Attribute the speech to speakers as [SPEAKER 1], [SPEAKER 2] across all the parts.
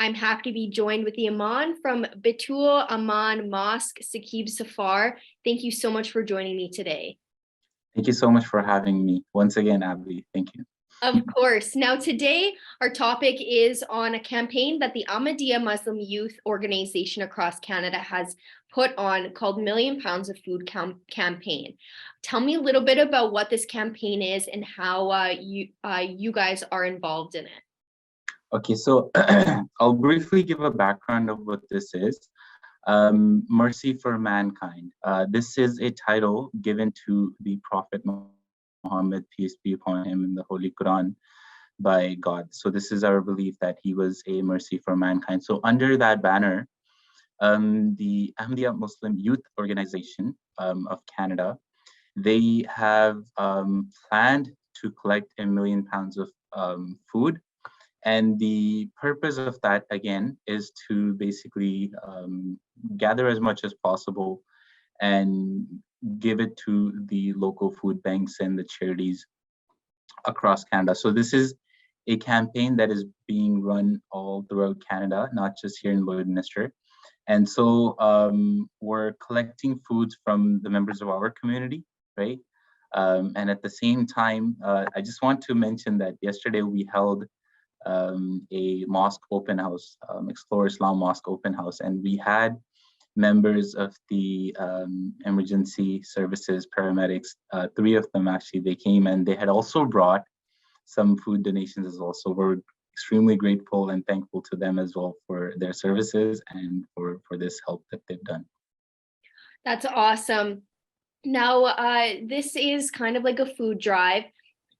[SPEAKER 1] I'm happy to be joined with the Amaan from Baitul Amaan Mosque, Saqib Safar. Thank you so much for joining me today.
[SPEAKER 2] Thank you so much for having me once again, Abby. Thank you.
[SPEAKER 1] Of course. Now, today, our topic is on a campaign that the Ahmadiyya Muslim Youth Organization across Canada has put on called Million Pounds of Food Campaign. Tell me a little bit about what this campaign is and how you guys are involved in it.
[SPEAKER 2] Okay, so I'll briefly give a background of what this is. Mercy for Mankind. This is a title given to the Prophet Muhammad, peace be upon him, in the Holy Quran by God. So this is our belief that he was a mercy for mankind. So under that banner, the Ahmadiyya Muslim Youth Organization of Canada, they have planned to collect 1 million pounds of food. And the purpose of that, again, is to basically gather as much as possible and give it to the local food banks and the charities across Canada. So this is a campaign that is being run all throughout Canada, not just here in Lloydminster. And so we're collecting foods from the members of our community, right? And at the same time, I just want to mention that yesterday we held a mosque open house, Explore Islam Mosque open house, and we had members of the emergency services, paramedics, 3 of them actually, they came and they had also brought some food donations as well. So we're extremely grateful and thankful to them as well for their services and for this help that they've done.
[SPEAKER 1] That's awesome. Now, this is kind of like a food drive.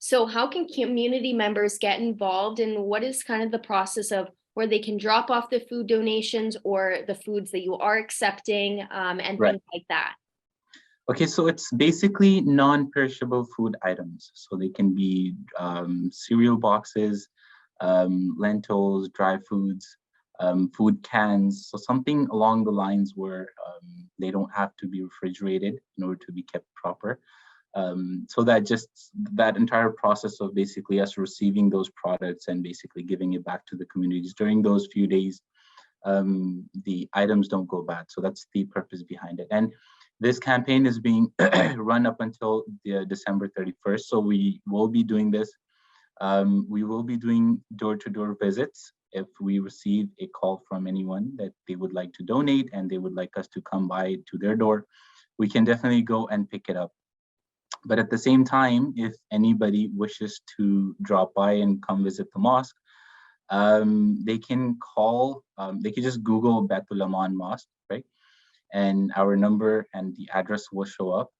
[SPEAKER 1] So how can community members get involved, and what is kind of the process of where they can drop off the food donations or the foods that you are accepting and things like that?
[SPEAKER 2] Okay, so it's basically non-perishable food items. So they can be cereal boxes, lentils, dry foods, food cans. So something along the lines where they don't have to be refrigerated in order to be kept proper. So that entire process of basically us receiving those products and basically giving it back to the communities during those few days, the items don't go bad. So that's the purpose behind it. And this campaign is being run up until December 31st. So we will be doing this. We will be doing door-to-door visits. If we receive a call from anyone that they would like to donate and they would like us to come by to their door, we can definitely go and pick it up. But at the same time, if anybody wishes to drop by and come visit the mosque, they can call, they can just Google Baitul Amaan Mosque, right? And our number and the address will show up.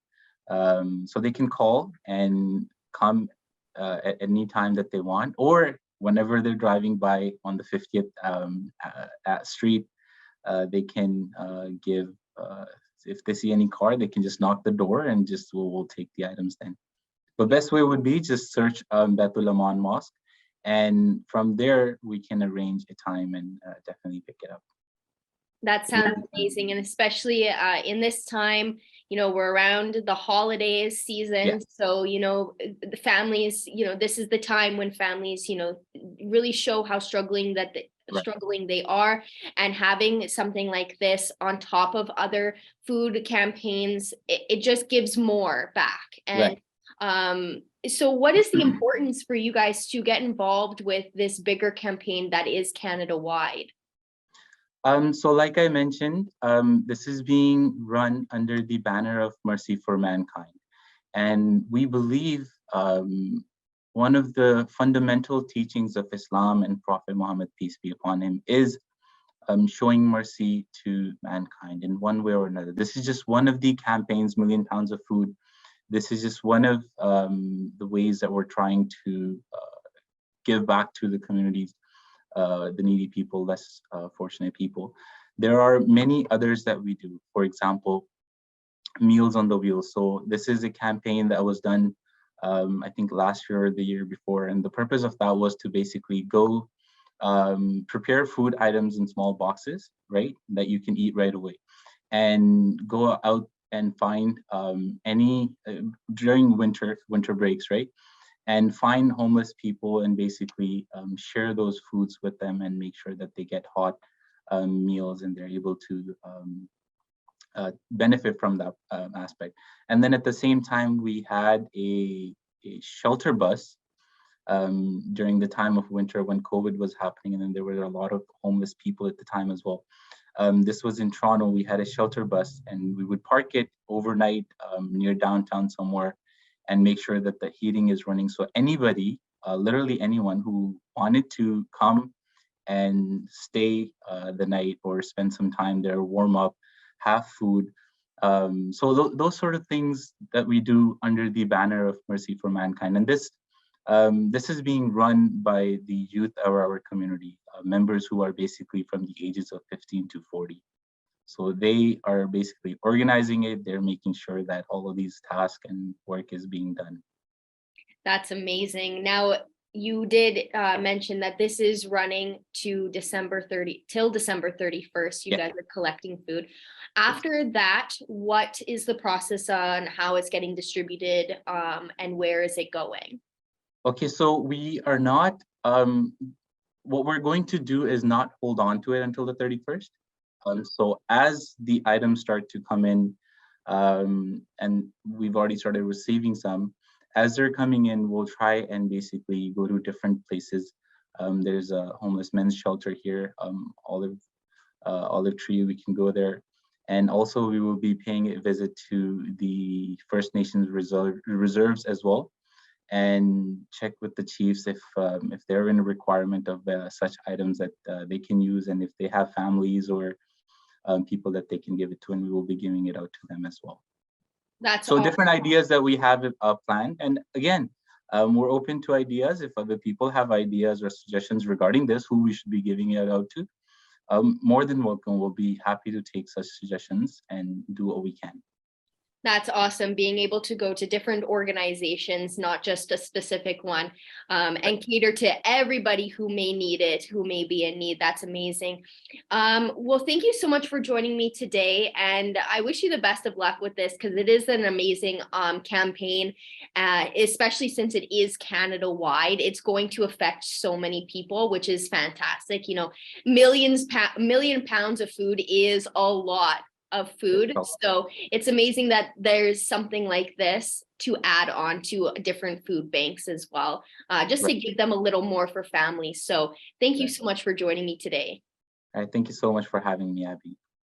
[SPEAKER 2] So they can call and come at any time that they want, or whenever they're driving by on the 50th street, they can give, if they see any car, they can just knock the door and just we'll take the items then. The best way would be just search Baitul Amaan Mosque, and from there we can arrange a time and definitely pick it up.
[SPEAKER 1] That sounds amazing, and especially in this time, we're around the holidays season. Yeah. So, the families, this is the time when families, really show how struggling they are, and having something like this on top of other food campaigns, it just gives more back. And so what is the importance for you guys to get involved with this bigger campaign that is Canada-wide?
[SPEAKER 2] So like I mentioned, this is being run under the banner of Mercy for Mankind. And we believe one of the fundamental teachings of Islam and Prophet Muhammad, peace be upon him, is showing mercy to mankind in one way or another. This is just one of the campaigns, Million Pounds of Food. This is just one of the ways that we're trying to give back to the communities, the needy people, less fortunate people. There are many others that we do. For example, Meals on the Wheel. So this is a campaign that was done, I think last year or the year before. And the purpose of that was to basically go prepare food items in small boxes, right, that you can eat right away, and go out and find any during winter breaks, right, and find homeless people and basically share those foods with them and make sure that they get hot meals and they're able to benefit from that aspect. And then at the same time, we had a shelter bus during the time of winter when COVID was happening, and then there were a lot of homeless people at the time as well. This was in Toronto. We had a shelter bus, and we would park it overnight near downtown somewhere and make sure that the heating is running. So anybody, literally anyone who wanted to come and stay the night or spend some time there, warm up, have food. So those sort of things that we do under the banner of Mercy for Mankind. And this is being run by the youth of our community, members who are basically from the ages of 15 to 40. So they are basically organizing it. They're making sure that all of these tasks and work is being done.
[SPEAKER 1] That's amazing. Now, you did mention that this is running to December 31st. You guys are collecting food. After that, what is the process on how it's getting distributed and where is it going?
[SPEAKER 2] Okay, so we are not, what we're going to do is not hold on to it until the 31st. So as the items start to come in, and we've already started receiving some, as they're coming in, we'll try and basically go to different places. There's a homeless men's shelter here, Olive Tree, we can go there. And also we will be paying a visit to the First Nations reserves as well, and check with the chiefs if they're in a requirement of such items that they can use, and if they have families or people that they can give it to, and we will be giving it out to them as well.
[SPEAKER 1] That's
[SPEAKER 2] so
[SPEAKER 1] awesome.
[SPEAKER 2] Different ideas that we have planned. And again, we're open to ideas. If other people have ideas or suggestions regarding this, who we should be giving it out to, more than welcome. We'll be happy to take such suggestions and do what we can.
[SPEAKER 1] That's awesome, being able to go to different organizations, not just a specific one, and cater to everybody who may need it, who may be in need. That's amazing. Well, thank you so much for joining me today. And I wish you the best of luck with this, because it is an amazing campaign, especially since it is Canada-wide. It's going to affect so many people, which is fantastic. You know, million pounds of food is a lot of food. So it's amazing that there's something like this to add on to different food banks as well, just to give them a little more for families. So thank you so much for joining me today.
[SPEAKER 2] All right, thank you so much for having me, Abby.